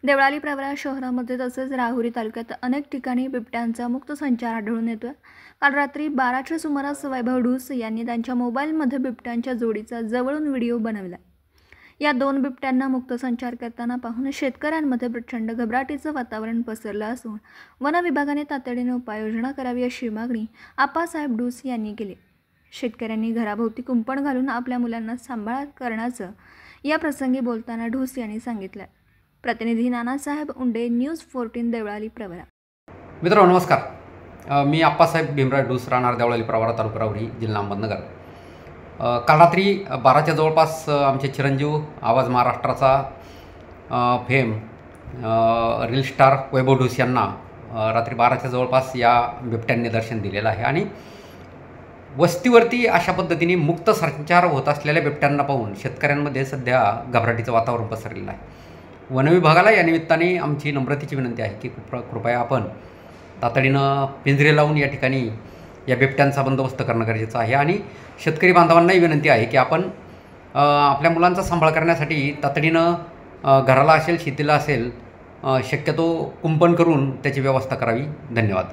देवळाली प्रवरा शहरामध्ये तसेच राहुरी तालुक्यात अनेक ठिकाणी बिबट्यांचा मुक्त संचार आढळून येतोय। काल रात्री 12च्या सुमारास वैभव ढूस यांनी त्यांच्या मोबाईलमध्ये बिबट्यांच्या जोडीचा जवळून व्हिडिओ बनवला। या दोन बिबट्यांना मुक्त संचार करताना पाहून शेतकऱ्यांमध्ये प्रचंड घबराटीचं वातावरण पसरलं असून वन विभागाने तातडीने उपाययोजना करावी अशी मागणी आप्पासाहेब ढूस यांनी केली। शेतकऱ्यांनी घराभोवती कुंपण घालून आपल्या मुलांना सांभाळ करण्याचं या प्रसंगी बोलताना ढूस यांनी सांगितलं। प्रतिनिधी नानासाहेब उंडे, न्यूज 14 देवळाली प्रवरा। मित्रांनो नमस्कार, मी आप्पासाहेब भीमराव ढूस, राहणार देवळाली प्रवरा, तालुका राहुरी, जिल्हा अहमदनगर। काल रात्री 12च्या जवळपास आमचे चिरंजीव, आवाज महाराष्ट्राचा फेम रील स्टार वैभव ढूस यांना रात्री 12च्या जवळपास या बिबट्यांनी दर्शन दिलेलं आहे आणि वस्तीवरती अशा पद्धतीने मुक्त संचार होत असलेल्या बिबट्यांना पाहून शेतकऱ्यांमध्ये सध्या घबराटीचं वातावरण पसरलेलं आहे। वन विभागाला या निमित्ताने आमची नम्रतेची विनंती आहे की कृपया आपण तातडीनं पिंजरे लावून या ठिकाणी या बिबट्यांचा बंदोबस्त करणं गरजेचं आहे आणि शेतकरी बांधवांनाही विनंती आहे की आपण आपल्या मुलांचा सांभाळ करण्यासाठी तातडीनं घराला असेल, शेतीला असेल, शक्यतो कुंपण करून त्याची व्यवस्था करावी। धन्यवाद।